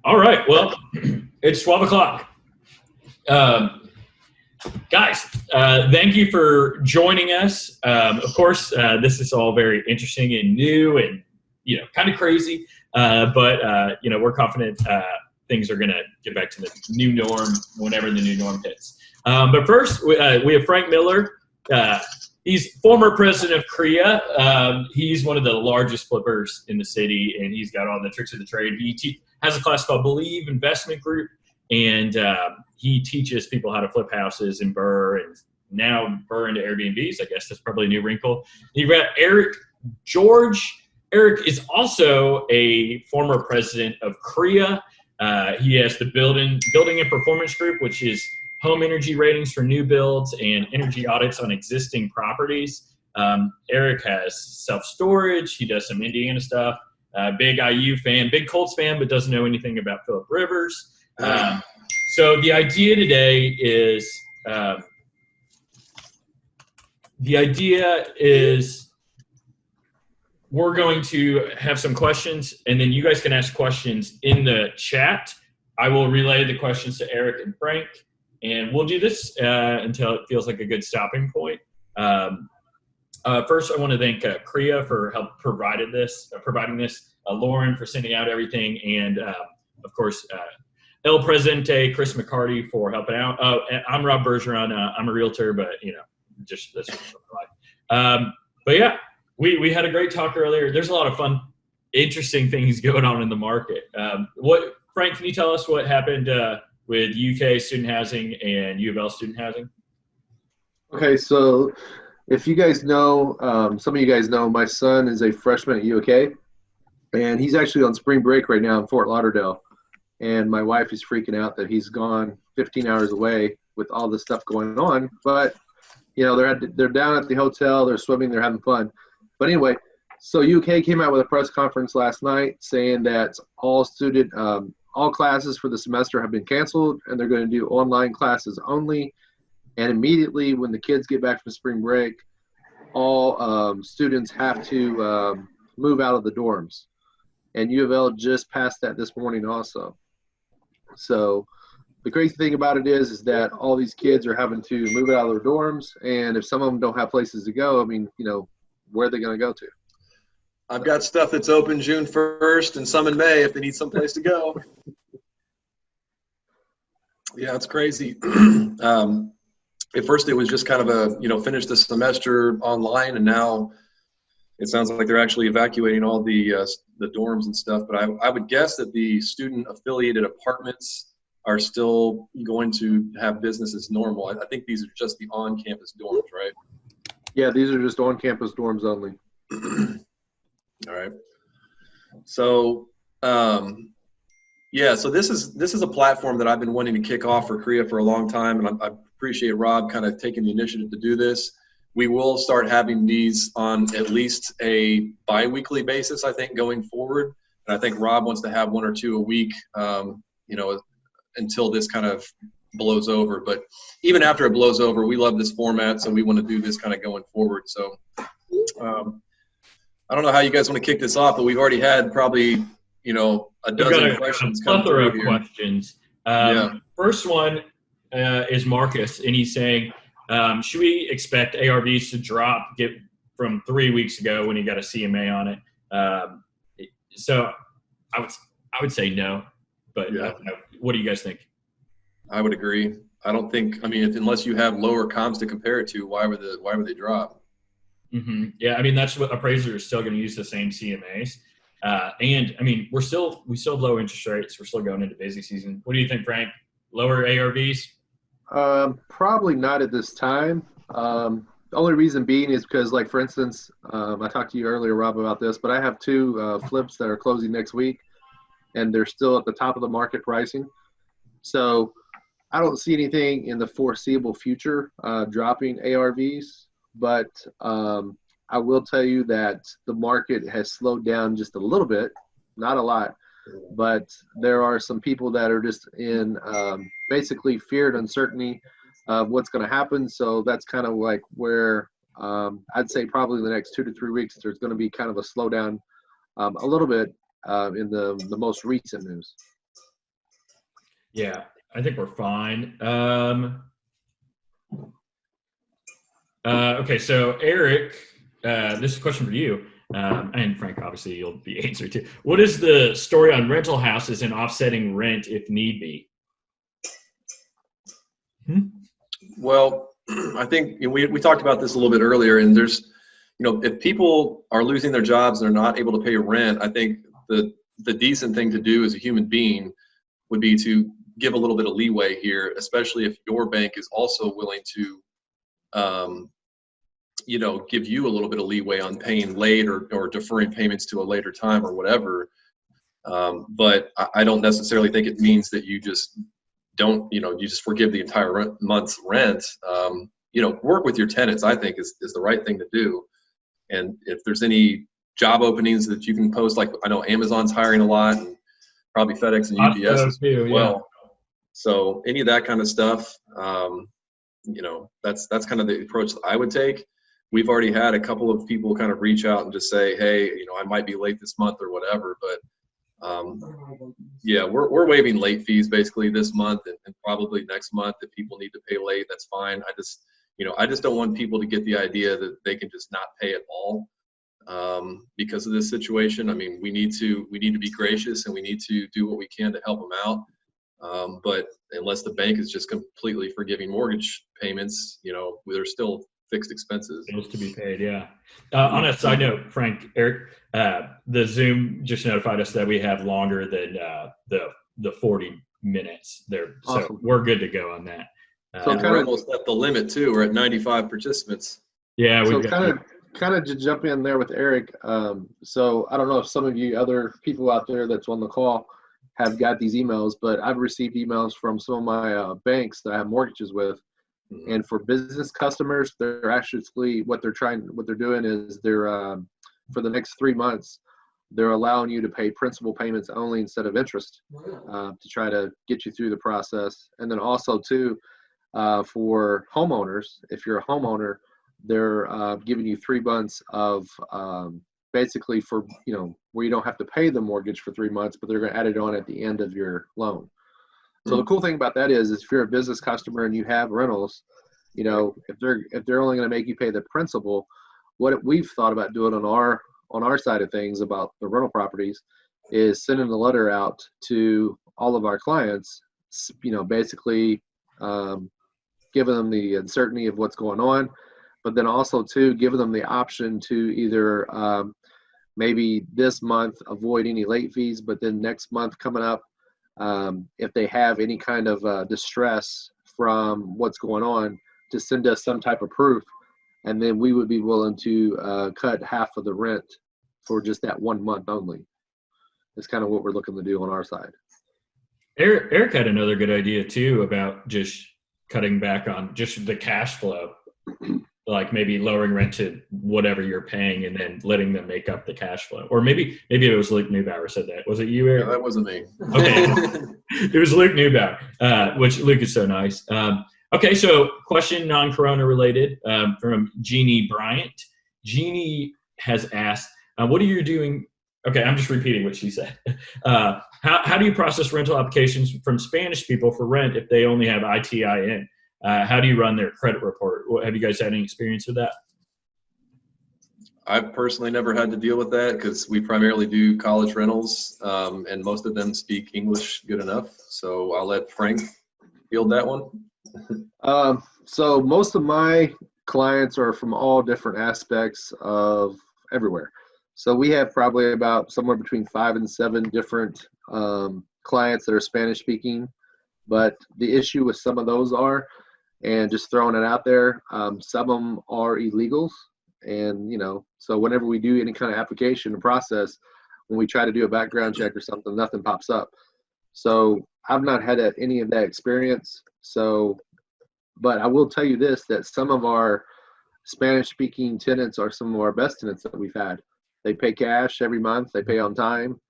All right. Well, it's 12 o'clock. Guys, thank you for joining us. Of course, this is all very interesting and new and, kind of crazy. But we're confident things are going to get back to the new norm whenever the new norm hits. But first, we have Frank Miller. He's former president of KREIA. He's one of the largest flippers in the city, and he's got all the tricks of the trade. He has a class called Believe Investment Group, and he teaches people how to flip houses in Burr, and now Burr into Airbnbs. I guess that's probably a new wrinkle. You've got Eric George. Eric is also a former president of KREIA. He has the Building and Performance Group, which is home energy ratings for new builds and energy audits on existing properties. Eric has self-storage. He does some Indiana stuff. Big IU fan, big Colts fan, but doesn't know anything about Phillip Rivers. So the idea today is, we're going to have some questions, and then you guys can ask questions in the chat. I will relay the questions to Eric and Frank, and we'll do this until it feels like a good stopping point. First, I want to thank KREIA for providing this, Lauren for sending out everything, and of course, El Presidente, Chris McCarty for helping out. I'm Rob Bergeron. I'm a realtor, but just that's what I like. But yeah, we had a great talk earlier. There's a lot of fun, interesting things going on in the market. Frank, can you tell us what happened with UK student housing and U of L student housing? Okay, so if you guys know, some of you guys know, my son is a freshman at UK, and he's actually on spring break right now in Fort Lauderdale. And my wife is freaking out that he's gone 15 hours away with all this stuff going on. But, they're down at the hotel, they're swimming, they're having fun. But anyway, so UK came out with a press conference last night saying that all classes for the semester have been canceled, and they're going to do online classes only. And immediately when the kids get back from spring break, all students have to move out of the dorms. And U of L just passed that this morning also. So the crazy thing about it is that all these kids are having to move out of their dorms, and if some of them don't have places to go, where are they going to go to? I've got stuff that's open June 1st and some in May if they need some place to go. Yeah, it's crazy. At first it was just kind of finish the semester online, and now it sounds like they're actually evacuating all the dorms and stuff. But I would guess that the student-affiliated apartments are still going to have business as normal. I think these are just the on-campus dorms, right? Yeah, these are just on-campus dorms only. All right. So, so this is a platform that I've been wanting to kick off for KREIA for a long time, and I appreciate Rob kind of taking the initiative to do this. We will start having these on at least a bi-weekly basis, I think, going forward. And I think Rob wants to have one or two a week, until this kind of blows over. But even after it blows over, we love this format, so we want to do this kind of going forward. So I don't know how you guys want to kick this off, but we've already had probably, a dozen questions come through here. Questions. First one is Marcus, and he's saying, should we expect ARVs to drop from 3 weeks ago when he got a CMA on it? So I would say no, but what do you guys think? I would agree. I don't think, unless you have lower comps to compare it to, why would they drop? Mm-hmm. Yeah, that's what appraisers are still going to use, the same CMAs. And we still have low interest rates. We're still going into busy season. What do you think, Frank? Lower ARVs? Probably not at this time. The only reason being is because, like, for instance, I talked to you earlier, Rob, about this, but I have two flips that are closing next week, and they're still at the top of the market pricing. So I don't see anything in the foreseeable future dropping ARVs, but I will tell you that the market has slowed down just a little bit, not a lot, but there are some people that are just in basically fear and uncertainty of what's going to happen. So that's kind of like where I'd say probably in the next 2 to 3 weeks, there's going to be kind of a slowdown a little bit in the most recent news. Yeah, I think we're fine. Okay, so Eric, this is a question for you. And Frank, obviously you'll be answering too. What is the story on rental houses and offsetting rent if need be? Well, I think we talked about this a little bit earlier, and there's, if people are losing their jobs and they're not able to pay rent, I think the decent thing to do as a human being would be to give a little bit of leeway here, especially if your bank is also willing to, give you a little bit of leeway on paying late or deferring payments to a later time or whatever. But I don't necessarily think it means that you just don't, you just forgive the entire month's rent. Work with your tenants, I think is the right thing to do. And if there's any job openings that you can post, like I know Amazon's hiring a lot, and probably FedEx and UPS as well. Yeah. So any of that kind of stuff, that's kind of the approach that I would take. We've already had a couple of people kind of reach out and just say, hey, I might be late this month or whatever, but we're waiving late fees basically this month and probably next month. If people need to pay late, that's fine. I just don't want people to get the idea that they can just not pay at all because of this situation. I mean, we need to be gracious and we need to do what we can to help them out. But unless the bank is just completely forgiving mortgage payments, there's still fixed expenses. Bills to be paid, yeah. On a side note, Frank, Eric, the Zoom just notified us that we have longer than the 40 minutes there. Awesome. So we're good to go on that. So we're almost at the limit too. We're at 95 participants. Yeah. So kind of to jump in there with Eric. So I don't know if some of you other people out there that's on the call have got these emails, but I've received emails from some of my banks that I have mortgages with. And for business customers, they're actually what they're doing is they're for the next 3 months, they're allowing you to pay principal payments only instead of interest to try to get you through the process. And then also too, for homeowners, if you're a homeowner, they're giving you 3 months of basically for where you don't have to pay the mortgage for 3 months, but they're going to add it on at the end of your loan. So the cool thing about that is if you're a business customer and you have rentals, if they're only going to make you pay the principal, what we've thought about doing on our side of things about the rental properties is sending a letter out to all of our clients, basically giving them the uncertainty of what's going on, but then also too giving them the option to either maybe this month avoid any late fees, but then next month coming up, if they have any kind of distress from what's going on, to send us some type of proof, and then we would be willing to cut half of the rent for just that 1 month only. That's kind of what we're looking to do on our side. Eric had another good idea too about just cutting back on just the cash flow, like maybe lowering rent to whatever you're paying and then letting them make up the cash flow. Or maybe it was Luke Neubauer said that. Was it you, Eric? Yeah, that wasn't me. Okay. It was Luke Neubauer, which Luke is so nice. Okay, so question non-corona related from Jeannie Bryant. Jeannie has asked, what are you doing? Okay, I'm just repeating what she said. How do you process rental applications from Spanish people for rent if they only have ITIN? How do you run their credit report? Have you guys had any experience with that? I've personally never had to deal with that because we primarily do college rentals, and most of them speak English good enough. So I'll let Frank field that one. So most of my clients are from all different aspects of everywhere. So we have probably about somewhere between 5 and 7 different clients that are Spanish speaking. But the issue with some of those are, and just throwing it out there, some of them are illegals. And, so whenever we do any kind of application and process, when we try to do a background check or something, nothing pops up. So I've not had any of that experience. So, but I will tell you this, that some of our Spanish speaking tenants are some of our best tenants that we've had. They pay cash every month, they pay on time.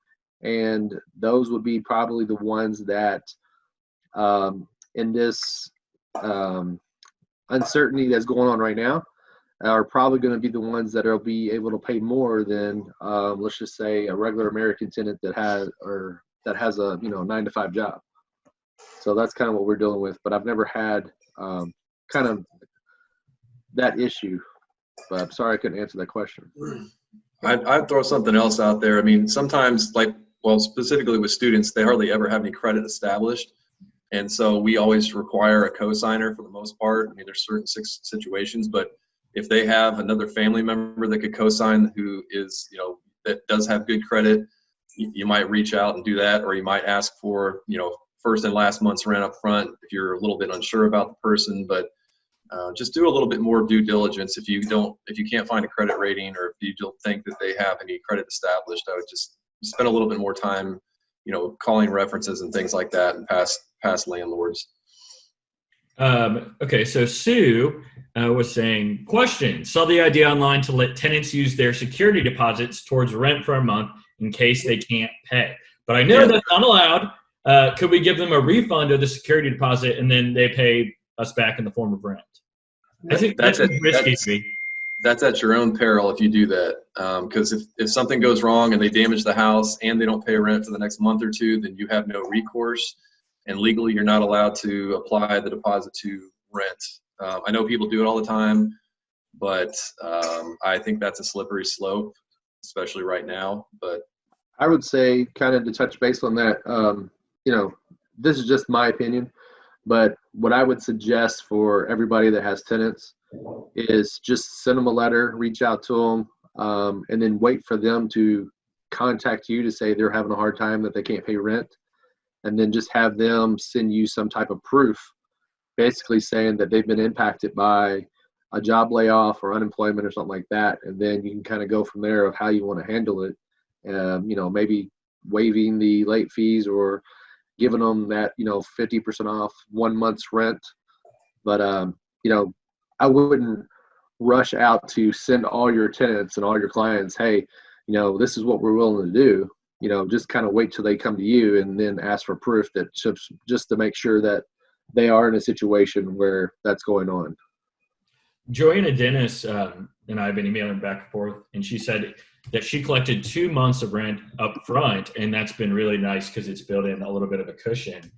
And those would be probably the ones that in this uncertainty that's going on right now are probably going to be the ones that will be able to pay more than let's just say a regular American tenant that has a 9-to-5 job. So that's kind of what we're dealing with. But I've never had kind of that issue. But I'm sorry I couldn't answer that question. I'd throw something else out there. I mean, sometimes, like, well, specifically with students, they hardly ever have any credit established. And so we always require a co-signer for the most part. I mean, there's certain situations, but if they have another family member that could co-sign who is, you know, that does have good credit, you might reach out and do that, or you might ask for, you know, first and last month's rent up front if you're a little bit unsure about the person. But just do a little bit more due diligence. If you can't find a credit rating, or if you don't think that they have any credit established, I would just spend a little bit more time, you know, calling references and things like that, and past landlords. Okay, so Sue was saying, question, saw the idea online to let tenants use their security deposits towards rent for a month in case they can't pay. But I know that's not allowed. Could we give them a refund of the security deposit and then they pay us back in the form of rent? I think that's risky to me. That's at your own peril if you do that. Because if something goes wrong and they damage the house and they don't pay rent for the next month or two, then you have no recourse. And legally, you're not allowed to apply the deposit to rent. I know people do it all the time, but I think that's a slippery slope, especially right now. But I would say, kind of to touch base on that, you know, this is just my opinion, but what I would suggest for everybody that has tenants is just send them a letter, reach out to them, and then wait for them to contact you to say they're having a hard time, that they can't pay rent, and then just have them send you some type of proof, basically saying that they've been impacted by a job layoff or unemployment or something like that, and then you can kind of go from there of how you want to handle it. You know, maybe waiving the late fees or giving them that, you know, 50% off 1 month's rent. But, you know, I wouldn't rush out to send all your tenants and all your clients, hey, you know, this is what we're willing to do. You know, just kind of wait till they come to you and then ask for proof, that just to make sure that they are in a situation where that's going on. Joanna Dennis and I have been emailing back and forth, and she said that she collected 2 months of rent up front, and that's been really nice because it's built in a little bit of a cushion,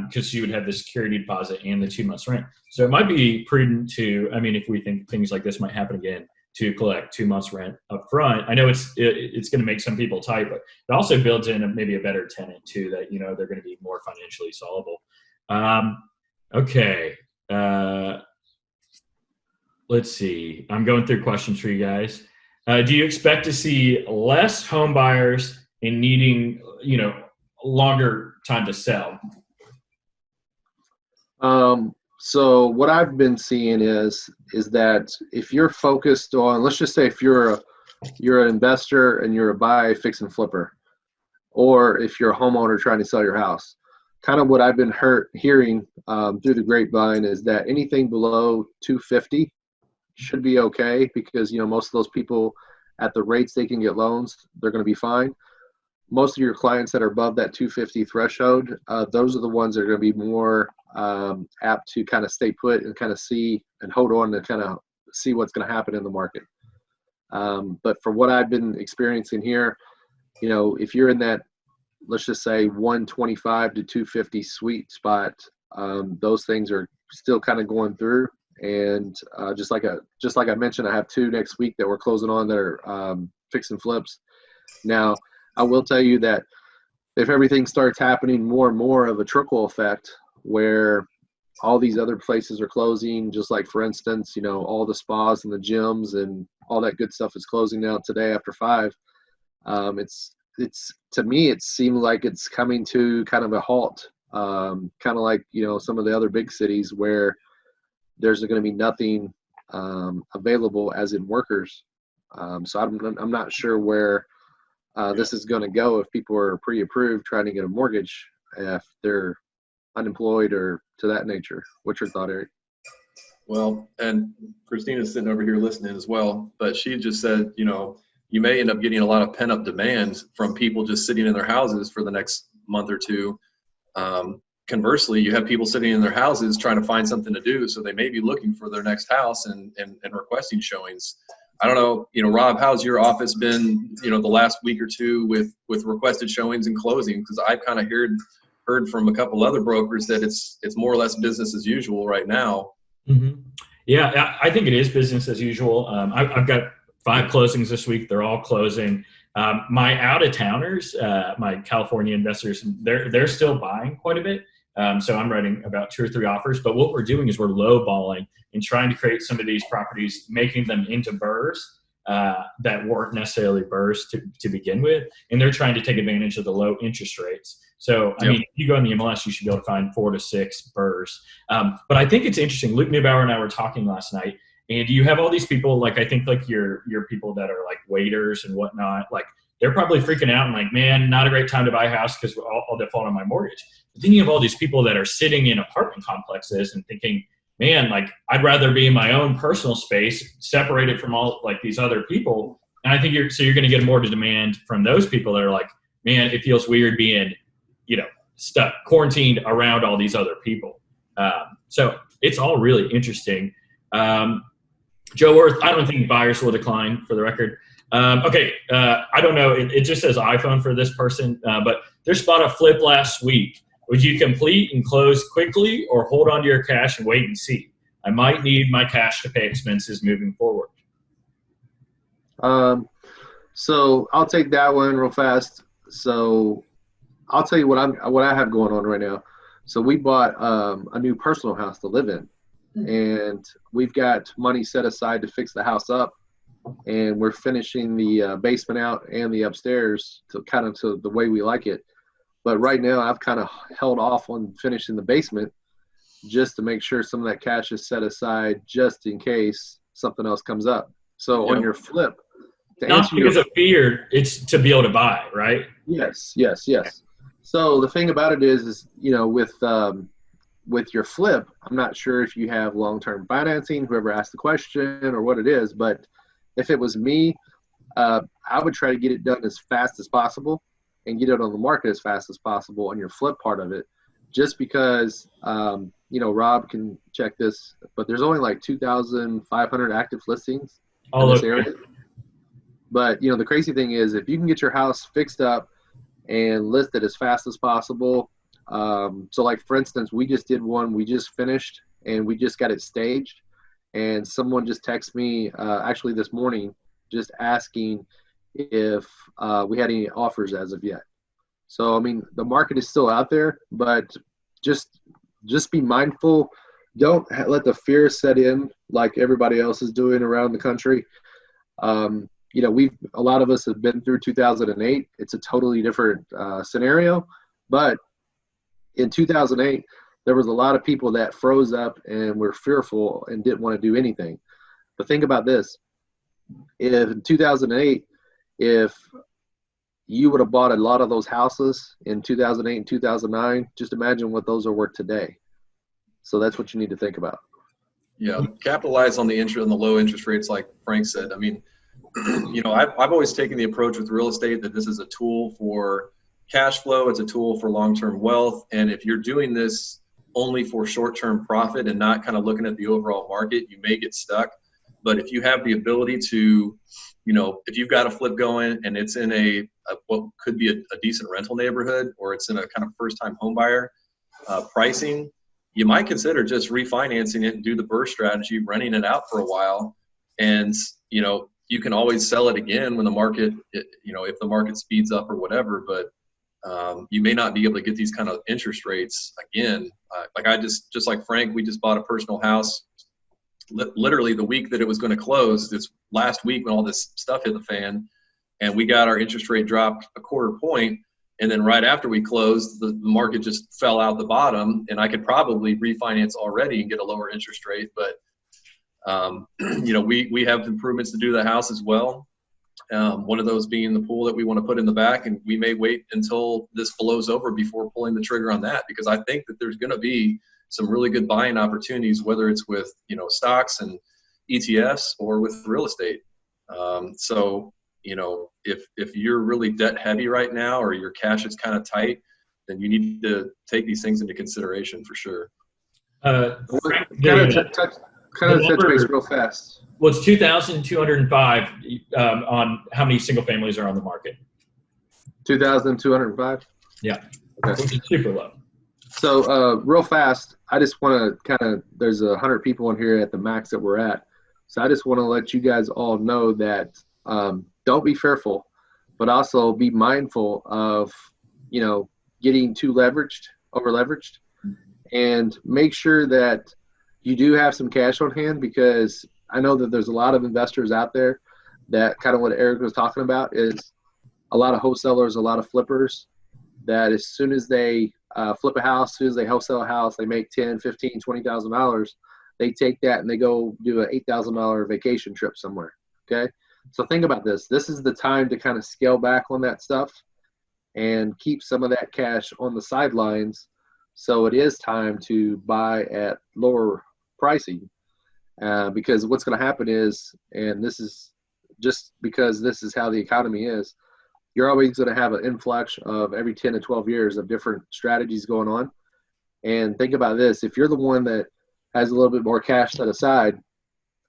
because she would have the security deposit and the 2 months rent. So it might be prudent to, I mean, if we think things like this might happen again, to collect 2 months rent up front. I know it's going to make some people tight, but it also builds in maybe a better tenant too, that, you know, they're going to be more financially solvable. Okay. Let's see. I'm going through questions for you guys. Do you expect to see less home buyers in needing, you know, longer time to sell? So what I've been seeing is that if you're focused on, let's just say if you're an investor and you're a buy, fix, and flipper, or if you're a homeowner trying to sell your house, kind of what I've been hearing through the grapevine is that anything below 250 should be okay, because, you know, most of those people at the rates they can get loans, they're going to be fine. Most of your clients that are above that 250 threshold, those are the ones that are going to be more apt to kind of stay put and kind of see and hold on to kind of see what's going to happen in the market. But for what I've been experiencing here, you know, if you're in that, let's just say 125 to 250 sweet spot, those things are still kind of going through. And just like I mentioned, I have 2 next week that we're closing on that are fix and flips. Now, I will tell you that if everything starts happening more and more of a trickle effect, where all these other places are closing, just like, for instance, you know, all the spas and the gyms and all that good stuff is closing now today after 5. It's to me, it seems like it's coming to kind of a halt, kind of like, you know, some of the other big cities where there's going to be nothing available as in workers. So I'm not sure where this is going to go if people are pre-approved trying to get a mortgage, if they're unemployed or to that nature. What's your thought, Eric? Well, and Christina's sitting over here listening as well, but she just said, you know, you may end up getting a lot of pent-up demand from people just sitting in their houses for the next month or two. Conversely, you have people sitting in their houses trying to find something to do, so they may be looking for their next house and requesting showings. I don't know, you know, Rob, how's your office been, you know, the last week or two with requested showings and closing? Because I've kind of heard from a couple other brokers that it's more or less business as usual right now. Mm-hmm. Yeah, I think it is business as usual. I've got 5 closings this week. They're all closing. My out-of-towners, my California investors, they're still buying quite a bit. So I'm writing about 2 or 3 offers. But what we're doing is we're lowballing and trying to create some of these properties, making them into BRRRRs that weren't necessarily BRRRRs to begin with. And they're trying to take advantage of the low interest rates. So, I mean, if you go in the MLS, you should be able to find 4 to 6 BRRRRs. But I think it's interesting. Luke Neubauer and I were talking last night, and you have all these people, like, I think like your people that are like waiters and whatnot, like they're probably freaking out and like, man, not a great time to buy a house because I'll default on my mortgage. But then you have all these people that are sitting in apartment complexes and thinking, man, like I'd rather be in my own personal space, separated from all like these other people. And I think you're going to get more demand from those people that are like, man, it feels weird being, stuck quarantined around all these other people. So it's all really interesting. Joe Worth, I don't think buyers will decline, for the record. Okay, I don't know. It just says iPhone for this person, but there's bought a flip last week. Would you complete and close quickly or hold on to your cash and wait and see? I might need my cash to pay expenses moving forward. So I'll take that one real fast. So I'll tell you what I have going on right now. So we bought a new personal house to live in, and we've got money set aside to fix the house up, and we're finishing the basement out and the upstairs to the way we like it. But right now I've kind of held off on finishing the basement just to make sure some of that cash is set aside just in case something else comes up. So on your flip, not because of fear, it's to be able to buy, right? Yes. So the thing about it is with your flip, I'm not sure if you have long-term financing, whoever asked the question or what it is, but if it was me, I would try to get it done as fast as possible and get it on the market as fast as possible on your flip part of it, just because, Rob can check this, but there's only like 2,500 active listings in this area. But, the crazy thing is if you can get your house fixed up and listed as fast as possible. So like, for instance, we just did one, we just finished and we just got it staged. And someone just texted me actually this morning just asking if we had any offers as of yet. So, I mean, the market is still out there, but just be mindful. Don't let the fear set in like everybody else is doing around the country. A lot of us have been through 2008. It's a totally different scenario, but in 2008, there was a lot of people that froze up and were fearful and didn't want to do anything. But think about this. In 2008, if you would have bought a lot of those houses in 2008 and 2009, just imagine what those are worth today. So that's what you need to think about. Yeah, capitalize on the low interest rates, like Frank said. I mean, I've always taken the approach with real estate that this is a tool for cash flow. It's a tool for long-term wealth. And if you're doing this only for short-term profit and not kind of looking at the overall market, you may get stuck. But if you have the ability to, if you've got a flip going and it's in a what could be a decent rental neighborhood, or it's in a kind of first-time home buyer pricing, you might consider just refinancing it and do the BRRRR strategy, renting it out for a while. And, you can always sell it again when the market, if the market speeds up or whatever, but you may not be able to get these kind of interest rates again. Just like Frank, we just bought a personal house literally the week that it was going to close, this last week when all this stuff hit the fan, and we got our interest rate dropped a 1/4 point. And then right after we closed, the market just fell out the bottom, and I could probably refinance already and get a lower interest rate. But, we have improvements to do the house as well. One of those being the pool that we want to put in the back, and we may wait until this blows over before pulling the trigger on that, because I think that there's going to be some really good buying opportunities, whether it's with, stocks and ETFs or with real estate. If you're really debt heavy right now, or your cash is kind of tight, then you need to take these things into consideration for sure. Kind of touch base real fast. Well, it's 2,205 on how many single families are on the market. 2,205? Yeah. Okay. which is super low. So real fast, I just want to there's 100 people in here at the max that we're at. So I just want to let you guys all know that don't be fearful, but also be mindful of, getting too over leveraged, and make sure that you do have some cash on hand, because I know that there's a lot of investors out there that kind of what Eric was talking about is a lot of wholesalers, a lot of flippers that as soon as they flip a house, as soon as they wholesale a house, they make $10,000, $15,000, $20,000. They take that and they go do an $8,000 vacation trip somewhere. Okay. So think about this. This is the time to kind of scale back on that stuff and keep some of that cash on the sidelines. So it is time to buy at lower pricing, because what's going to happen is, and this is just because this is how the economy is, you're always going to have an influx of every 10 to 12 years of different strategies going on. And think about this. If you're the one that has a little bit more cash set aside,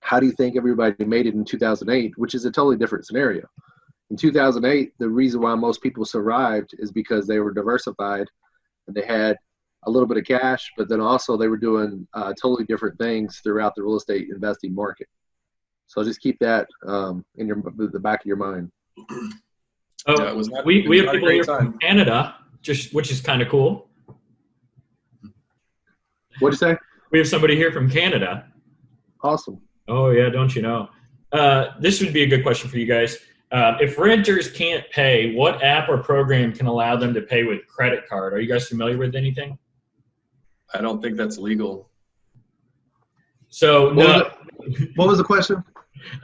how do you think everybody made it in 2008, which is a totally different scenario? In 2008, the reason why most people survived is because they were diversified and they had a little bit of cash, but then also they were doing totally different things throughout the real estate investing market. So just keep that in the back of your mind. Oh, Yeah, we have people here from Canada, which is kind of cool. What'd you say? We have somebody here from Canada. Awesome. Oh yeah, don't you know? This would be a good question for you guys. If renters can't pay, what app or program can allow them to pay with credit card? Are you guys familiar with anything? I don't think that's legal. So What was the question?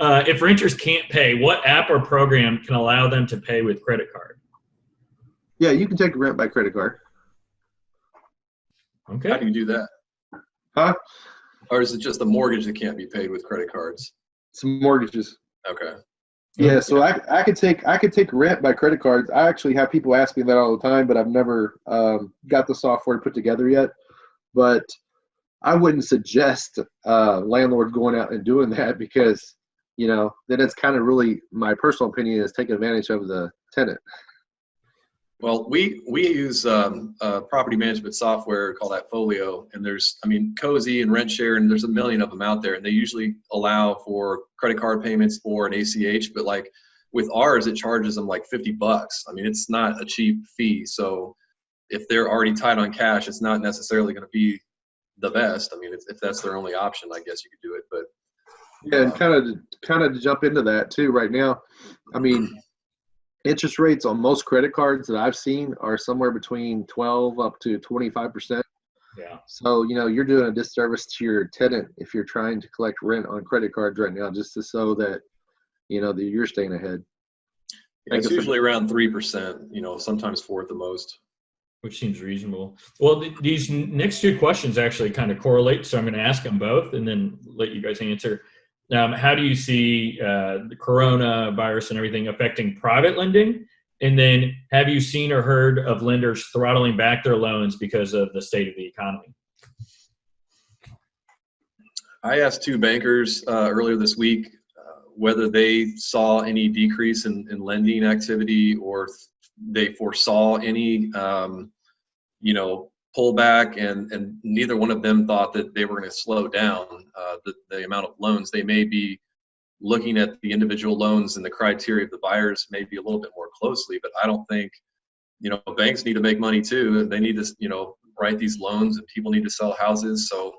If renters can't pay, what app or program can allow them to pay with credit card? Yeah, you can take rent by credit card. Okay. How do you do that? Huh? Or is it just the mortgage that can't be paid with credit cards? Some mortgages. Okay. Yeah, so I could take rent by credit cards. I actually have people ask me that all the time, but I've never got the software put together yet. But I wouldn't suggest landlords going out and doing that, because then it's kind of really, my personal opinion is taking advantage of the tenant. Well, we use property management software called Folio, and there's, Cozy and RentShare, and there's a million of them out there, and they usually allow for credit card payments or an ACH, but like with ours, it charges them like $50. It's not a cheap fee. So if they're already tight on cash, it's not necessarily going to be the best. If that's their only option, I guess you could do it, but. Yeah, and kind of to jump into that too right now, interest rates on most credit cards that I've seen are somewhere between 12 up to 25%. Yeah. So, you're doing a disservice to your tenant if you're trying to collect rent on credit cards right now, just to so that, that you're staying ahead. Yeah, it's usually around 3%, sometimes 4 at the most. Which seems reasonable. Well, these next two questions actually kind of correlate, so I'm going to ask them both and then let you guys answer. How do you see the coronavirus and everything affecting private lending? And then have you seen or heard of lenders throttling back their loans because of the state of the economy? I asked 2 bankers earlier this week whether they saw any decrease in lending activity, or they foresaw any, pullback, and neither one of them thought that they were going to slow down the amount of loans. They may be looking at the individual loans and the criteria of the buyers maybe a little bit more closely, but I don't think, banks need to make money too. They need to, write these loans, and people need to sell houses. So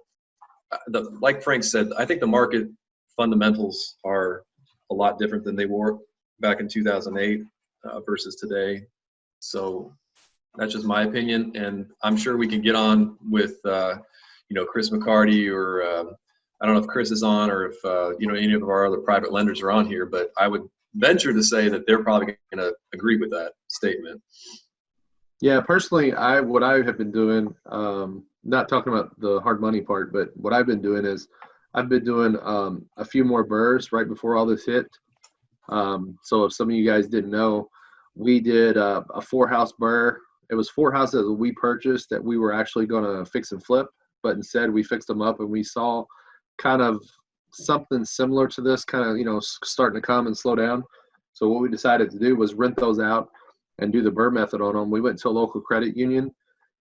like Frank said, I think the market fundamentals are a lot different than they were back in 2008 versus today. So that's just my opinion, and I'm sure we can get on with Chris McCarty, or I don't know if Chris is on, or if any of our other private lenders are on here, but I would venture to say that they're probably going to agree with that statement. Yeah, personally, what I have been doing, not talking about the hard money part, but what I've been doing is I've been doing a few more burrs right before all this hit. So if some of you guys didn't know, we did a 4-house burr. It was 4 houses that we purchased that we were actually going to fix and flip, but instead we fixed them up, and we saw kind of something similar to this kind of, starting to come and slow down. So what we decided to do was rent those out and do the Burr method on them. We went to a local credit union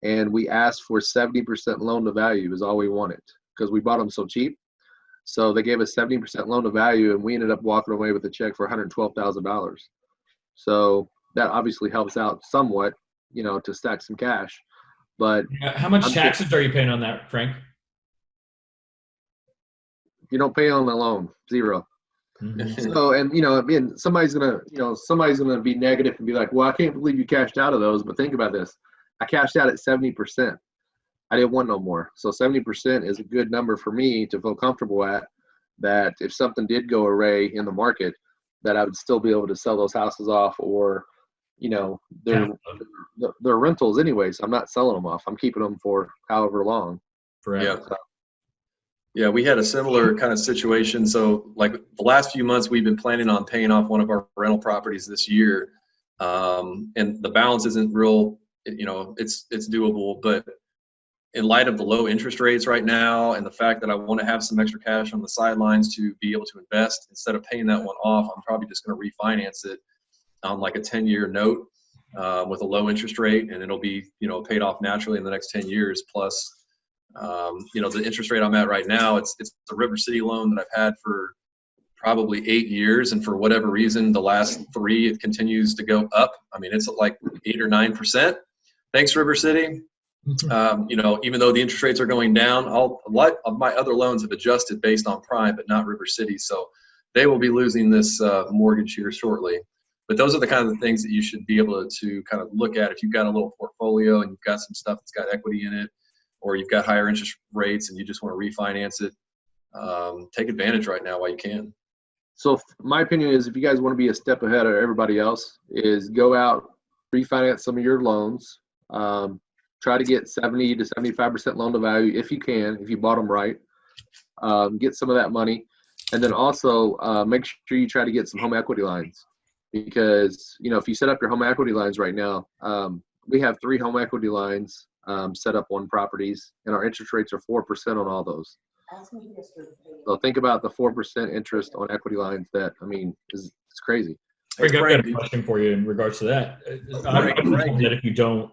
and we asked for 70% loan to value is all we wanted because we bought them so cheap. So they gave us 70% loan to value, and we ended up walking away with a check for $112,000. So that obviously helps out somewhat, to stack some cash. But how much taxes are you paying on that, Frank? You don't pay on the loan, zero. Mm-hmm. So, and somebody's gonna be negative and be like, well, I can't believe you cashed out of those. But think about this. I cashed out at 70%. I didn't want no more. So 70% is a good number for me to feel comfortable at, that if something did go awry in the market, that I would still be able to sell those houses off, or, they're rentals anyway. So I'm not selling them off. I'm keeping them for however long. Forever. Yeah, we had a similar kind of situation. So like the last few months, we've been planning on paying off one of our rental properties this year. And the balance isn't real, it's doable, but in light of the low interest rates right now and the fact that I want to have some extra cash on the sidelines to be able to invest, instead of paying that one off, I'm probably just going to refinance it on like a 10-year note with a low interest rate, and it'll be, paid off naturally in the next 10 years. Plus, the interest rate I'm at right now, it's a River City loan that I've had for probably 8 years. And for whatever reason, the last 3, it continues to go up. I mean, it's like 8 or 9%. Thanks, River City. Even though the interest rates are going down, a lot of my other loans have adjusted based on prime, but not River City. So they will be losing this mortgage here shortly. But those are the kind of things that you should be able to kind of look at if you've got a little portfolio and you've got some stuff that's got equity in it, or you've got higher interest rates and you just want to refinance it. Take advantage right now while you can. So my opinion is, if you guys want to be a step ahead of everybody else, is go out, refinance some of your loans. Try to get 70 to 75% loan to value if you can, if you bought them right. Get some of that money. And then also make sure you try to get some home equity lines, because, if you set up your home equity lines right now, we have 3 home equity lines set up on properties, and our interest rates are 4% on all those. So think about the 4% interest on equity lines. That, it's crazy. Frank, I've got a question for you in regards to that. I'm told that if you don't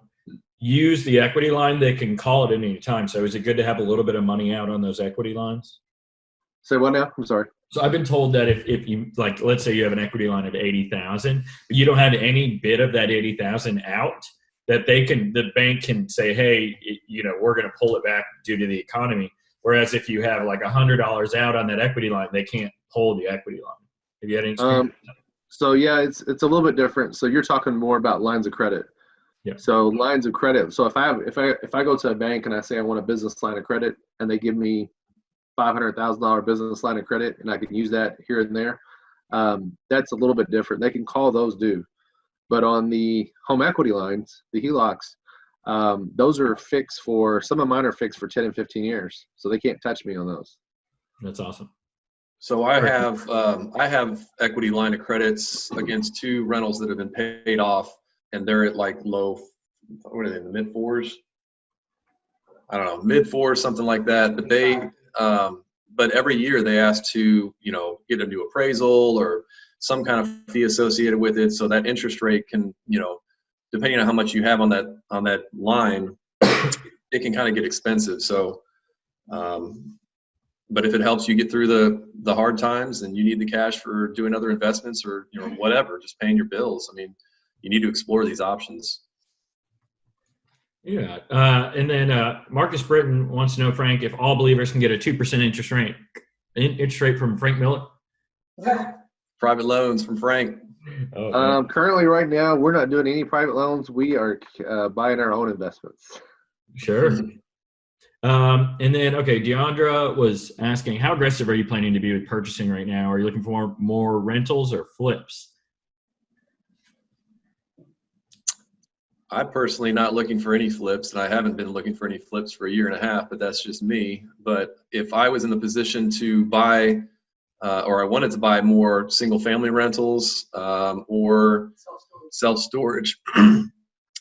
use the equity line, they can call it at any time. So is it good to have a little bit of money out on those equity lines? Say what now? I'm sorry. So I've been told that if you, like, let's say you have an equity line of 80,000, but you don't have any bit of that 80,000 out, that the bank can say, hey, we're going to pull it back due to the economy. Whereas if you have like $100 out on that equity line, they can't pull the equity line. Have you had any experience? So yeah, it's a little bit different. So you're talking more about lines of credit. Yeah. So lines of credit. So if I go to a bank and I say I want a business line of credit, and they give me $500,000 business line of credit, and I can use that here and there, that's a little bit different. They can call those due. But on the home equity lines, the HELOCs, those are fixed some of mine are fixed for 10 and 15 years. So they can't touch me on those. That's awesome. So I have equity line of credits against 2 rentals that have been paid off, and they're at like low, what are they, in the mid 4s? I don't know, mid 4s, something like that. But but every year they ask to, get a new appraisal or some kind of fee associated with it. So that interest rate can, depending on how much you have on that line, it can kind of get expensive. So, but if it helps you get through the hard times and you need the cash for doing other investments or, whatever, just paying your bills, you need to explore these options. Yeah. And then Marcus Britton wants to know, Frank, if all believers can get a 2% interest rate from Frank Miller. Private loans from Frank. Currently right now, we're not doing any private loans. We are buying our own investments. Sure. And then, okay, Deandra was asking, how aggressive are you planning to be with purchasing right now? Are you looking for more rentals or flips? I'm personally not looking for any flips, and I haven't been looking for any flips for 1.5 years, but that's just me. But if I was in the position to buy, or I wanted to buy more single-family rentals or self-storage,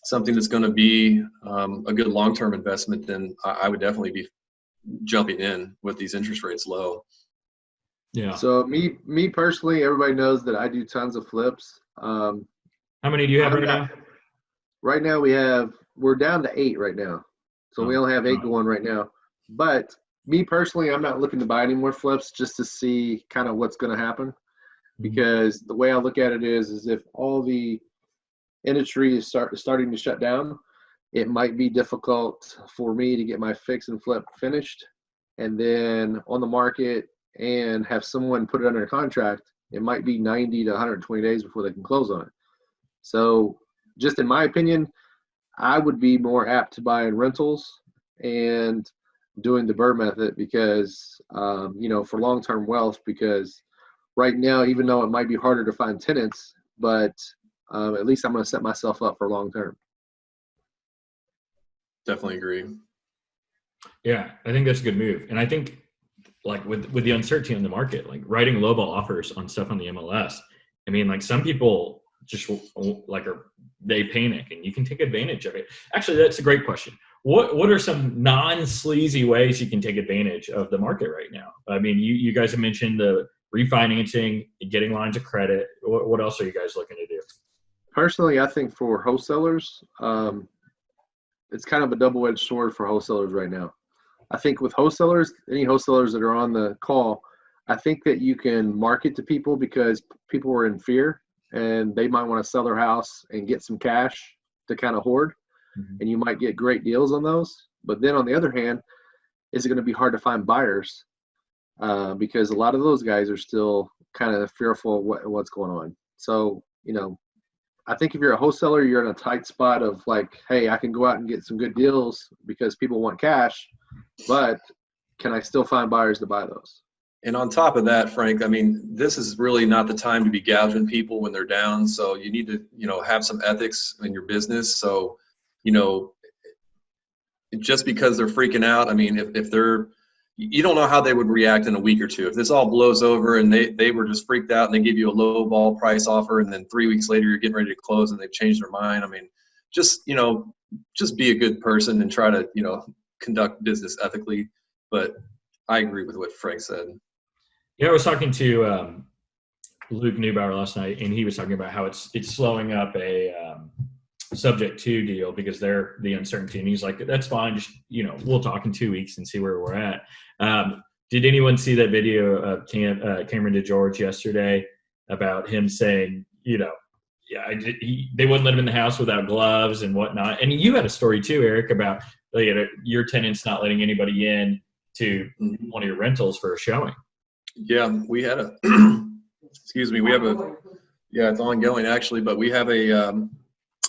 something that's going to be a good long-term investment, then I would definitely be jumping in with these interest rates low. Yeah. So me personally, everybody knows that I do tons of flips. How many do you have I'm right not, now? right now we're down to 8 right now. So we Oh, only have 8 wow. going right now. But me personally, I'm not looking to buy any more flips just to see kind of what's going to happen. Mhm. Because the way I look at it is if all the industry is starting to shut down, it might be difficult for me to get my fix and flip finished and then on the market and have someone put it under contract. It might be 90 to 120 days before they can close on it. So, just in my opinion, I would be more apt to buying rentals and doing the Burr method because, for long term wealth, because right now, even though it might be harder to find tenants, but at least I'm going to set myself up for long term. Definitely agree. Yeah, I think that's a good move. And I think like with the uncertainty on the market, like writing lowball offers on stuff on the MLS. I mean, like some people just like they panic, and you can take advantage of it. Actually, that's a great question. What are some non-sleazy ways you can take advantage of the market right now? I mean, you guys have mentioned the refinancing, getting lines of credit. What else are you guys looking to do? Personally, I think for wholesalers, it's kind of a double-edged sword for wholesalers right now. I think with wholesalers, any wholesalers that are on the call, I think that you can market to people because people are in fear and they might want to sell their house and get some cash to kind of hoard, Mhm. and you might get great deals on those. But then on the other hand, is it going to be hard to find buyers because a lot of those guys are still kind of fearful of what's going on. So, I think if you're a wholesaler, you're in a tight spot of like, hey, I can go out and get some good deals because people want cash, but can I still find buyers to buy those? And on top of that, Frank, I mean, this is really not the time to be gouging people when they're down. So you need to, have some ethics in your business. So, you know, just because they're freaking out, I mean, if they're, you don't know how they would react in a week or two. If this all blows over and they were just freaked out and they give you a low ball price offer, and then 3 weeks later you're getting ready to close and they've changed their mind. I mean, just, just be a good person and try to, conduct business ethically. But I agree with what Frank said. Yeah, I was talking to Luke Neubauer last night, and he was talking about how it's slowing up a subject to deal because they're the uncertainty. And he's like, that's fine. Just, we'll talk in 2 weeks and see where we're at. Did anyone see that video of Cameron DeGeorge yesterday about him saying, they wouldn't let him in the house without gloves and whatnot. And you had a story too, Eric, about your tenants not letting anybody in to one of your rentals for a showing. Yeah, we had excuse me, we have it's ongoing actually, but we have a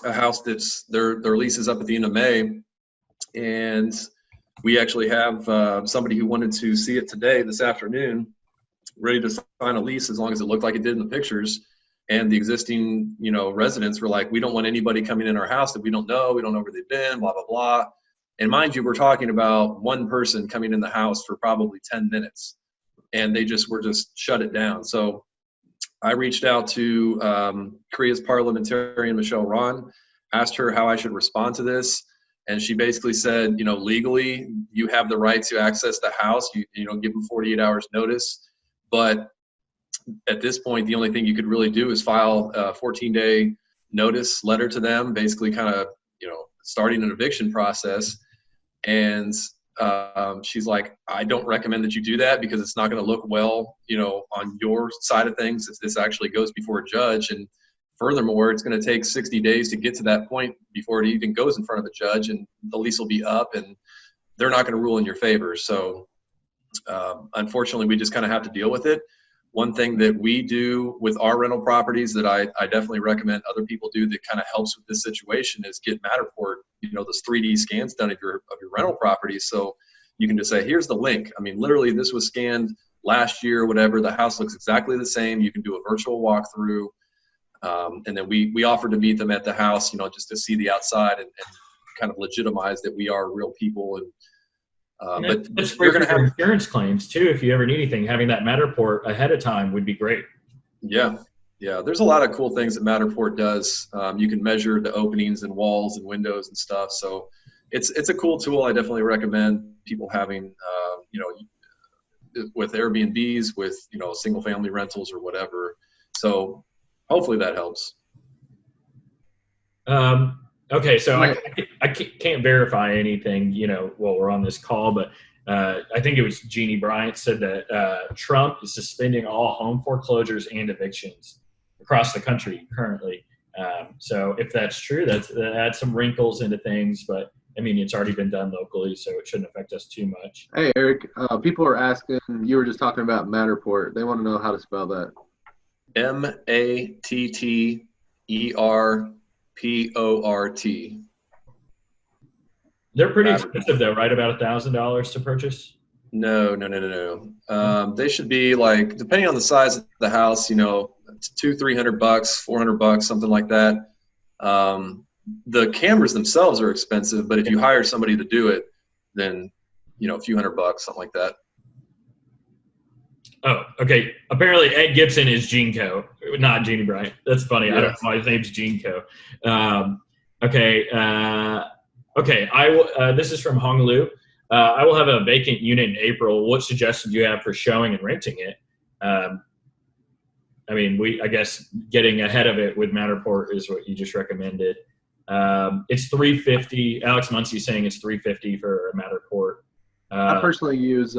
house that's their lease is up at the end of May, and we actually have somebody who wanted to see it today, this afternoon, ready to sign a lease as long as it looked like it did in the pictures. And the existing, residents were like, we don't want anybody coming in our house that we don't know where they've been, blah, blah, blah. And mind you, we're talking about one person coming in the house for probably 10 minutes. And they just shut it down. So I reached out to KREIA's parliamentarian, Michelle Ron, asked her how I should respond to this. And she basically said, legally, you have the right to access the house. You give them 48 hours notice. But at this point, the only thing you could really do is file a 14-day notice letter to them, basically kind of, starting an eviction process. And she's like, I don't recommend that you do that because it's not going to look well, on your side of things. If this actually goes before a judge. And furthermore, it's going to take 60 days to get to that point before it even goes in front of a judge, and the lease will be up and they're not going to rule in your favor. So unfortunately, we just kind of have to deal with it. One thing that we do with our rental properties that I definitely recommend other people do that kind of helps with this situation is get Matterport, those 3D scans done of your rental properties. So you can just say, here's the link. I mean, literally this was scanned last year, whatever. The house looks exactly the same. You can do a virtual walkthrough. And then we offered to meet them at the house, just to see the outside and kind of legitimize that we are real people. And but that's you're great going for to have your insurance claims too. If you ever need anything, having that Matterport ahead of time would be great. Yeah. There's a lot of cool things that Matterport does. You can measure the openings and walls and windows and stuff. So it's a cool tool. I definitely recommend people having, with Airbnbs, with, single family rentals or whatever. So hopefully that helps. Okay, so I can't verify anything, while we're on this call, but I think it was Jeannie Bryant said that Trump is suspending all home foreclosures and evictions across the country currently. So if that's true, that adds some wrinkles into things, but I mean, it's already been done locally, so it shouldn't affect us too much. Hey, Eric, people are asking, you were just talking about Matterport. They want to know how to spell that. Matterport. They're pretty expensive though, right? About $1,000 to purchase? No. They should be like, depending on the size of the house, $200-$300, $400, something like that. The cameras themselves are expensive, but if you hire somebody to do it, then a few $100, something like that. Oh, okay. Apparently Ed Gibson is Genco, not Jeannie Bryant. That's funny. Yeah. I don't know why his name's Genco. Okay. I will. This is from Hong Lu. I will have a vacant unit in April. What suggestions do you have for showing and renting it? I mean, I guess getting ahead of it with Matterport is what you just recommended. It's $350. Alex Muncie's saying it's $350 for a Matterport. I personally use,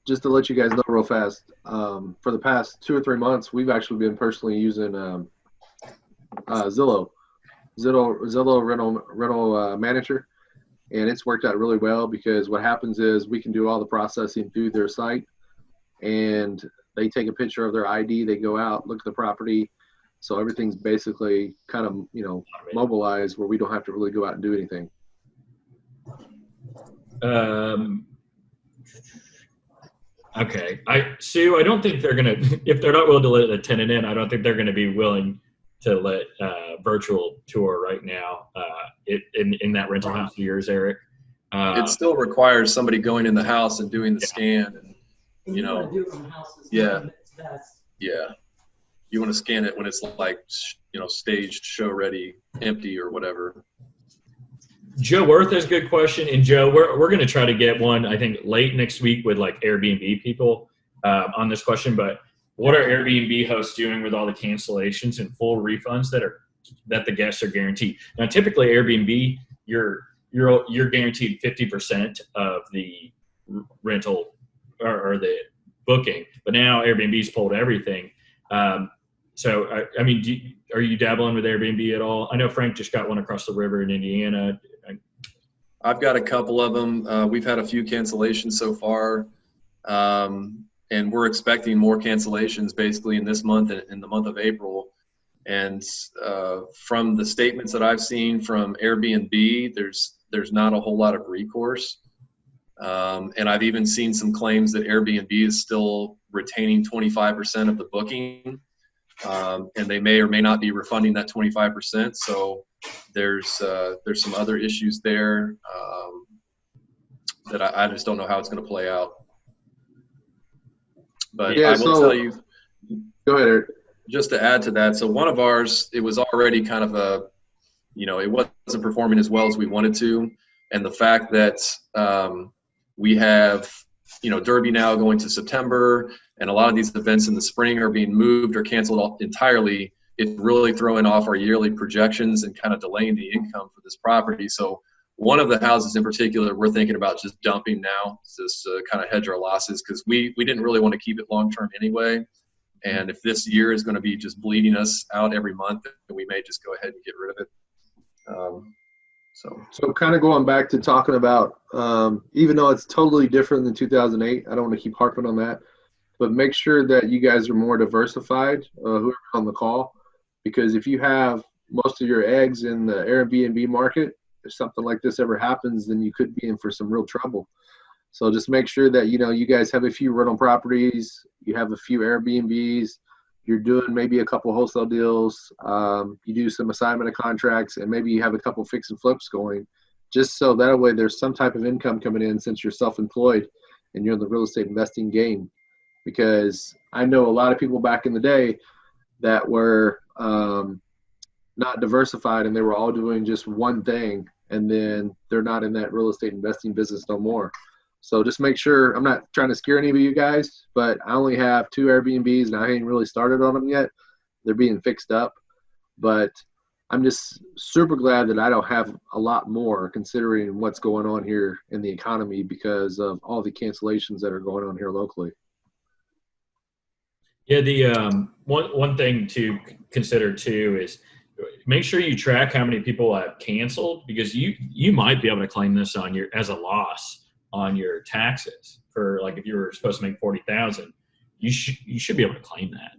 just to let you guys know real fast, for the past 2 or 3 months, we've actually been personally using Zillow rental manager, and it's worked out really well because what happens is we can do all the processing through their site, and they take a picture of their ID, they go out, look at the property, so everything's basically kind of mobilized where we don't have to really go out and do anything. Okay. Sue, I don't think they're going to, if they're not willing to let a tenant in, I don't think they're going to be willing to let virtual tour right now in that rental house of yours, Eric. It still requires somebody going in the house and doing the scan. And, Yeah. You want to scan it when it's like, staged, show ready, empty or whatever. Joe Worth has a good question. And Joe, we're going to try to get one, I think, late next week with like Airbnb people on this question. But what are Airbnb hosts doing with all the cancellations and full refunds that the guests are guaranteed? Now, typically Airbnb, you're guaranteed 50% of the rental or the booking. But now Airbnb's pulled everything. So, I mean, are you dabbling with Airbnb at all? I know Frank just got one across the river in Indiana. I've got a couple of them. We've had a few cancellations so far, and we're expecting more cancellations basically in this month, in the month of April. And from the statements that I've seen from Airbnb, there's not a whole lot of recourse. And I've even seen some claims that Airbnb is still retaining 25% of the booking. And they may or may not be refunding that 25%. So there's some other issues there that I just don't know how it's going to play out. But I will tell you. Go ahead, Eric. Just to add to that, so one of ours, it was already kind of it wasn't performing as well as we wanted to, and the fact that we have Derby now going to September, and a lot of these events in the spring are being moved or canceled entirely. It's really throwing off our yearly projections and kind of delaying the income for this property. So one of the houses in particular, we're thinking about just dumping now, just to kind of hedge our losses, because we didn't really want to keep it long-term anyway. And if this year is going to be just bleeding us out every month, then we may just go ahead and get rid of it. So kind of going back to talking about, even though it's totally different than 2008, I don't want to keep harping on that, but make sure that you guys are more diversified, whoever's on the call, because if you have most of your eggs in the Airbnb market, if something like this ever happens, then you could be in for some real trouble. So just make sure that, you guys have a few rental properties, you have a few Airbnbs, you're doing maybe a couple wholesale deals, you do some assignment of contracts, and maybe you have a couple fix and flips going, just so that way there's some type of income coming in since you're self-employed and you're in the real estate investing game. Because I know a lot of people back in the day that were not diversified, and they were all doing just one thing, and then they're not in that real estate investing business no more. So just make sure, I'm not trying to scare any of you guys, but I only have 2 Airbnbs and I ain't really started on them yet. They're being fixed up. But I'm just super glad that I don't have a lot more considering what's going on here in the economy because of all the cancellations that are going on here locally. Yeah, the one thing to consider too is make sure you track how many people have canceled, because you might be able to claim this on your as a loss on your taxes for, like, if you were supposed to make 40,000, you should be able to claim that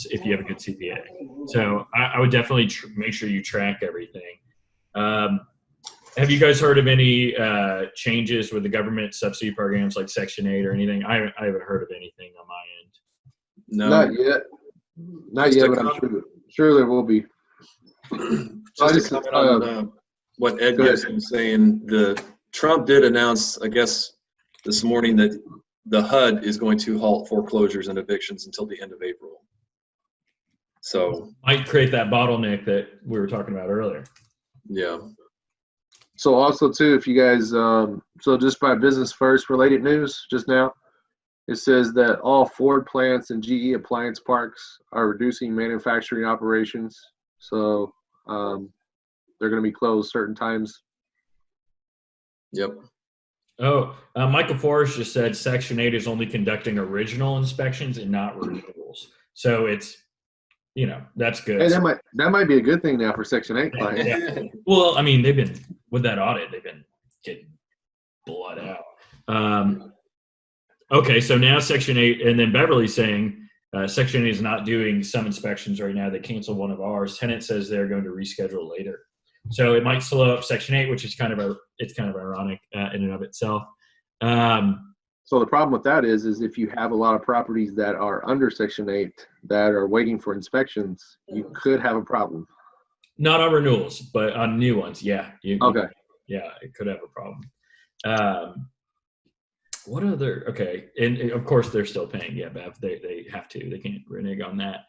if you have a good CPA. So I would definitely make sure you track everything. Have you guys heard of any changes with the government subsidy programs like Section 8 or anything? I haven't heard of anything on my end. No, Not yet. Not yet, but I'm sure there will be. Just to comment on what Ed Gibson was saying, Trump did announce, I guess, this morning that the HUD is going to halt foreclosures and evictions until the end of April. So might create that bottleneck that we were talking about earlier. Yeah. So also too, if you guys, so just by business first related news just now, it says that all Ford plants and GE appliance parks are reducing manufacturing operations. So they're going to be closed certain times. Yep. Oh, Michael Forrest just said Section 8 is only conducting original inspections and not renewals. So it's, that's good. Hey, that might be a good thing now for Section 8 clients. Yeah. Well, I mean, they've been, with that audit, they've been getting blood out. Okay, so now Section 8, and then Beverly's saying Section 8 is not doing some inspections right now. They canceled one of ours. Tenant says they're going to reschedule later. So it might slow up Section 8, which is kind of ironic in and of itself. So the problem with that is if you have a lot of properties that are under Section 8 that are waiting for inspections, you could have a problem. Not on renewals, but on new ones, yeah. Okay. Yeah, it could have a problem. What other? Okay, and of course they're still paying. Yeah, Bev, they have to. They can't renege on that.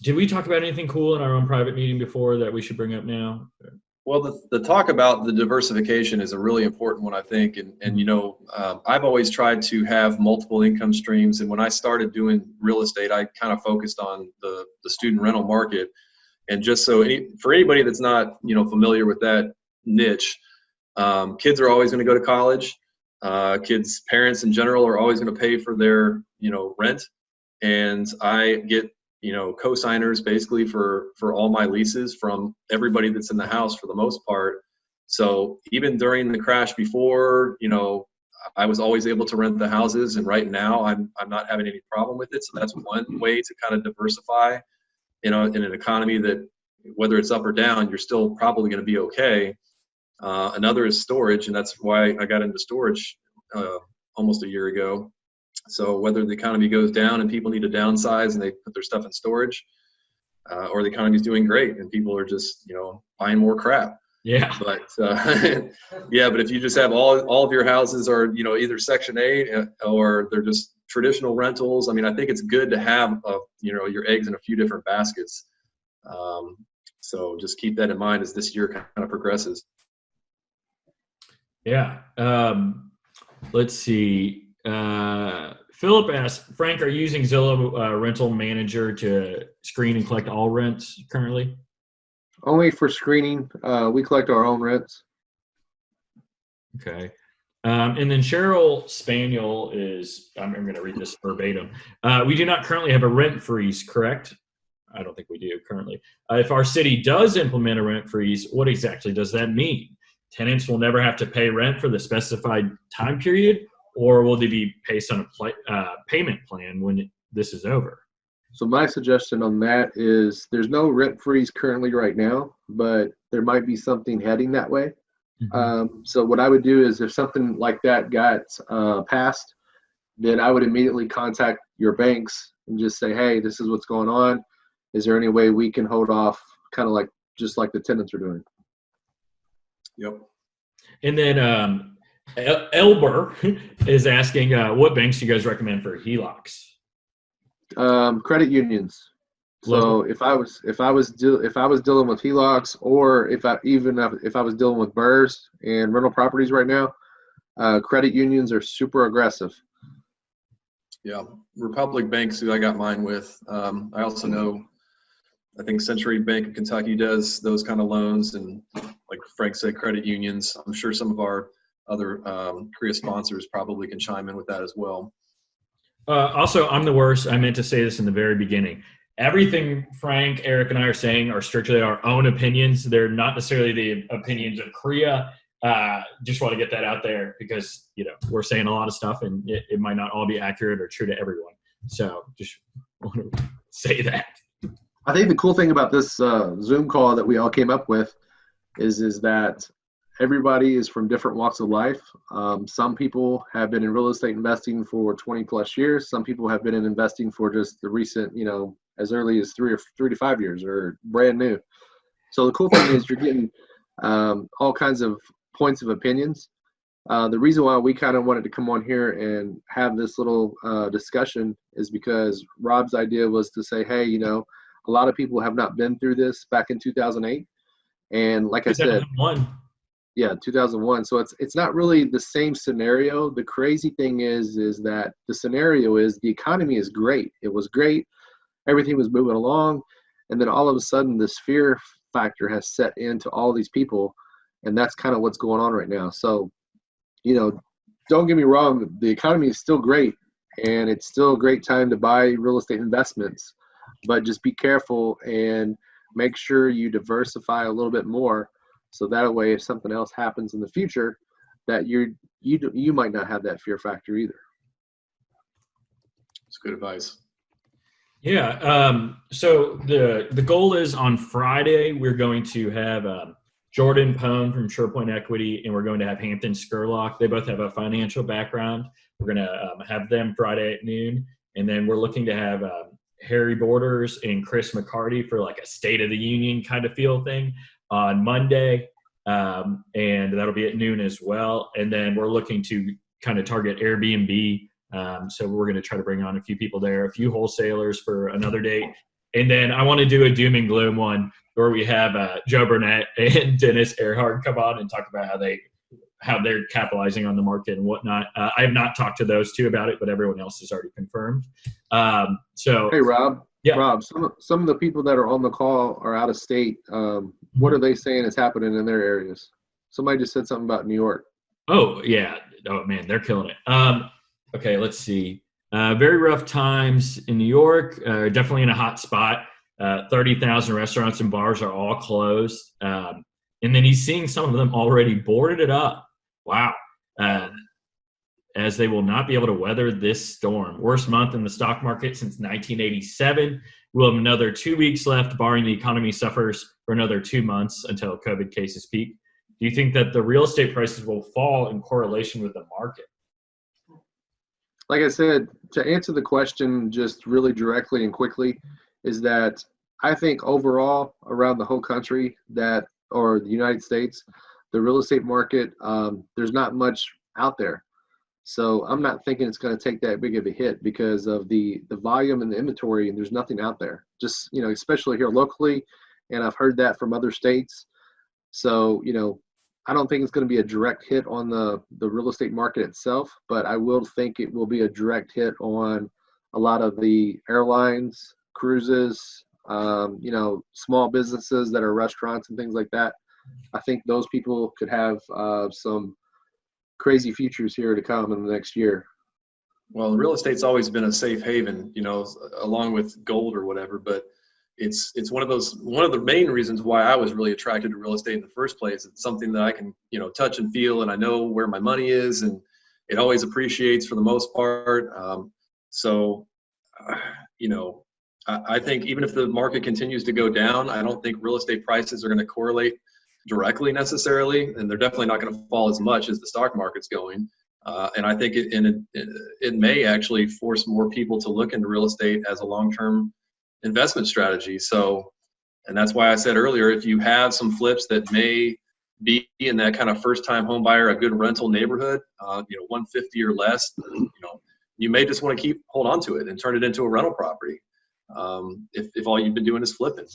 Did we talk about anything cool in our own private meeting before that we should bring up now? Well, the talk about the diversification is a really important one, I think. And I've always tried to have multiple income streams. And when I started doing real estate, I kind of focused on the student rental market. And just so for anybody that's not, familiar with that niche, kids are always going to go to college. Kids' parents in general are always going to pay for their, rent. And I get, co-signers basically for all my leases from everybody that's in the house for the most part. So even during the crash before, I was always able to rent the houses, and right now I'm not having any problem with it. So that's one way to kind of diversify, in an economy that, whether it's up or down, you're still probably going to be okay. Another is storage, and that's why I got into storage almost a year ago. So whether the economy goes down and people need to downsize and they put their stuff in storage, or the economy is doing great and people are just, buying more crap. Yeah. But but if you just have all of your houses are, either Section 8 or they're just traditional rentals, I mean, I think it's good to have, your eggs in a few different baskets. So just keep that in mind as this year kind of progresses. Yeah. Let's see. Philip asked, Frank, are you using Zillow Rental Manager to screen and collect all rents currently? Only for screening. We collect our own rents. Okay. And then Cheryl Spaniel is, I'm going to read this verbatim. We do not currently have a rent freeze, correct? I don't think we do currently. If our city does implement a rent freeze, what exactly does that mean? Tenants will never have to pay rent for the specified time period, or will they be based on a payment plan when this is over? So my suggestion on that is there's no rent freeze currently right now, but there might be something heading that way. Mm-hmm. So what I would do is if something like that got passed, then I would immediately contact your banks and just say, hey, this is what's going on. Is there any way we can hold off, kind of just like the tenants are doing? Yep. And then Elber is asking, what banks do you guys recommend for HELOCs? Credit unions. So if I was dealing with HELOCs, or if I was dealing with BRRRRs and rental properties right now, credit unions are super aggressive. Yeah, Republic Banks, who I got mine with. I also know I think Century Bank of Kentucky does those kind of loans, and like Frank said, credit unions. I'm sure some of our other KREIA sponsors probably can chime in with that as well. Also, I'm the worst. I meant to say this in the very beginning. Everything Frank, Eric, and I are saying are strictly our own opinions. They're not necessarily the opinions of KREIA. Just want to get that out there because, we're saying a lot of stuff and it might not all be accurate or true to everyone. So just want to say that. I think the cool thing about this Zoom call that we all came up with is that everybody is from different walks of life. Some people have been in real estate investing for 20 plus years. Some people have been in investing for just the recent, as early as 3 to 5 years or brand new. So the cool thing is you're getting all kinds of points of opinions. The reason why we kind of wanted to come on here and have this little discussion is because Rob's idea was to say, hey, a lot of people have not been through this back in 2008. And like I said, 2001. So it's not really the same scenario. The crazy thing is that the scenario is the economy is great. It was great. Everything was moving along. And then all of a sudden this fear factor has set into all these people. And that's kind of what's going on right now. So, don't get me wrong. The economy is still great and it's still a great time to buy real estate investments, but just be careful and make sure you diversify a little bit more. So that way, if something else happens in the future, that you might not have that fear factor either. That's good advice. Yeah. So the goal is on Friday, we're going to have Jordan Pone from SurePoint Equity, and we're going to have Hampton Skurlock. They both have a financial background. We're going to have them Friday at noon. And then we're looking to have Harry Borders and Chris McCarty for like a State of the Union kind of feel thing on Monday. And that'll be at noon as well. And then we're looking to kind of target Airbnb. So we're going to try to bring on a few people there, a few wholesalers for another date. And then I want to do a doom and gloom one where we have Joe Burnett and Dennis Earhart come on and talk about how they're capitalizing on the market and whatnot. I have not talked to those two about it, but everyone else has already confirmed. Hey, Rob. Yeah. Rob, some of the people that are on the call are out of state. What are they saying is happening in their areas? Somebody just said something about New York. Oh, yeah. Oh, man, they're killing it. Okay, let's see. Very rough times in New York, definitely in a hot spot. 30,000 restaurants and bars are all closed. And then he's seeing some of them already boarded it up. Wow. As they will not be able to weather this storm. Worst month in the stock market since 1987. We'll have another 2 weeks left, barring the economy suffers for another 2 months until COVID cases peak. Do you think that the real estate prices will fall in correlation with the market? Like I said, to answer the question just really directly and quickly, is that I think overall around the whole country or the United States, the real estate market, there's not much out there. So I'm not thinking it's going to take that big of a hit because of the volume and the inventory, and there's nothing out there. Just, especially here locally, and I've heard that from other states. So, I don't think it's going to be a direct hit on the real estate market itself, but I will think it will be a direct hit on a lot of the airlines, cruises, small businesses that are restaurants and things like that. I think those people could have some crazy futures here to come in the next year. Well, real estate's always been a safe haven, along with gold or whatever, but it's one of the main reasons why I was really attracted to real estate in the first place. It's something that I can, touch and feel, and I know where my money is, and it always appreciates for the most part. I think even if the market continues to go down, I don't think real estate prices are going to correlate directly necessarily, and they're definitely not going to fall as much as the stock market's going. And I think it may actually force more people to look into real estate as a long-term investment strategy. So, and that's why I said earlier, if you have some flips that may be in that kind of first-time home buyer, a good rental neighborhood, 150 or less, you may just want to hold on to it and turn it into a rental property. If all you've been doing is flipping.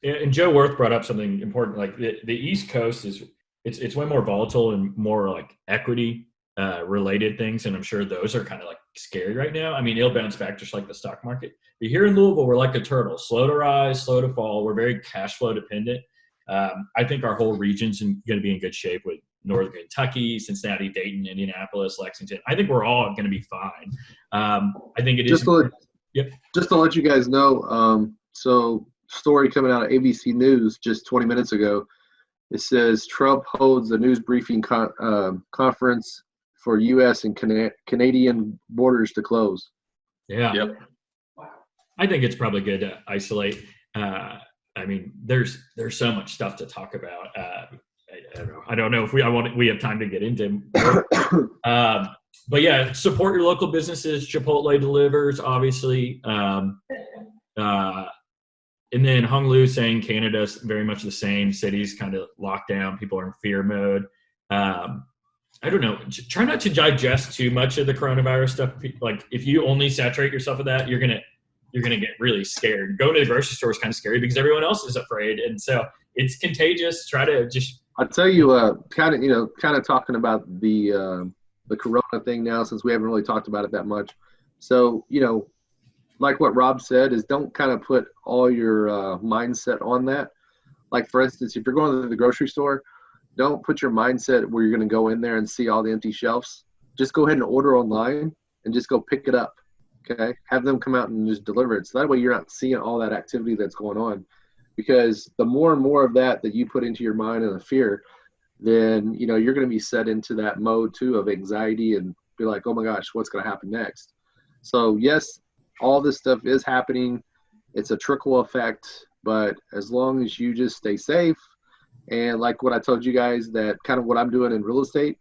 And Joe Worth brought up something important. Like the East Coast it's way more volatile and more like equity related things, and I'm sure those are kind of like scary right now. I mean, it'll bounce back just like the stock market. But here in Louisville, we're like a turtle, slow to rise, slow to fall. We're very cash flow dependent. I think our whole region's going to be in good shape with Northern Kentucky, Cincinnati, Dayton, Indianapolis, Lexington. I think we're all going to be fine. I think it is. Just to let you guys know, so story coming out of ABC News just 20 minutes ago. It says Trump holds a news briefing conference for U.S. and Canadian borders to close. Yeah. Yep. I think it's probably good to isolate. I mean, there's so much stuff to talk about. I don't know if we have time to get into. But yeah, support your local businesses. Chipotle delivers, obviously. And then Hung Lu saying Canada's very much the same. Cities kind of locked down. People are in fear mode. I don't know. Try not to digest too much of the coronavirus stuff. Like if you only saturate yourself with that, you're gonna get really scared. Going to the grocery store is kind of scary because everyone else is afraid, and so it's contagious. Try to just. I'll tell you, kind of talking about the corona thing now, since we haven't really talked about it that much. So like what Rob said, is don't kind of put all your mindset on that. Like for instance, if you're going to the grocery store, don't put your mindset where you're going to go in there and see all the empty shelves. Just go ahead and order online and just go pick it up. Okay, have them come out and just deliver it. So that way you're not seeing all that activity that's going on. Because the more and more of that you put into your mind and the fear, then you're going to be set into that mode too of anxiety and be like, oh my gosh, what's going to happen next? So yes, all this stuff is happening. It's a trickle effect, but as long as you just stay safe, and like what I told you guys, that kind of what I'm doing in real estate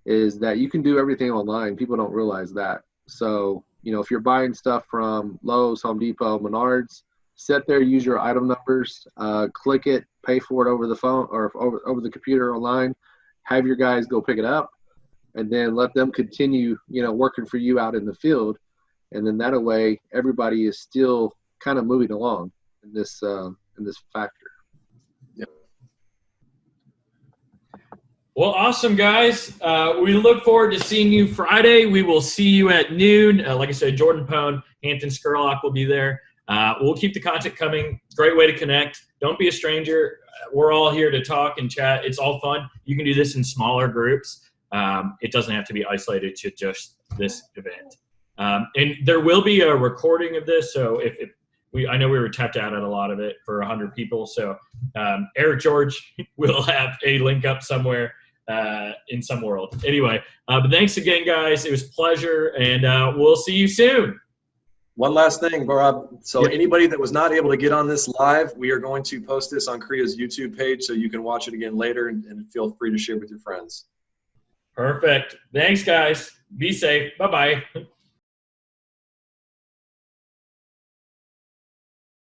is that you can do everything online. People don't realize that. So if you're buying stuff from Lowe's, Home Depot, Menards, sit there, use your item numbers, click it, pay for it over the phone or over the computer online, have your guys go pick it up, and then let them continue, working for you out in the field. And then that way, everybody is still kind of moving along in this factor. Yep. Well, awesome, guys. We look forward to seeing you Friday. We will see you at noon. Like I said, Jordan Pone, Hampton Skurlock will be there. We'll keep the content coming. Great way to connect. Don't be a stranger. We're all here to talk and chat. It's all fun. You can do this in smaller groups. It doesn't have to be isolated to just this event. And there will be a recording of this. So I know we were tapped out at a lot of it for 100 people. So Eric George will have a link up somewhere in some world. Anyway, but thanks again, guys. It was a pleasure, and we'll see you soon. One last thing, Rob. So anybody that was not able to get on this live, we are going to post this on KREIA's YouTube page so you can watch it again later, and feel free to share with your friends. Perfect. Thanks, guys. Be safe. Bye-bye.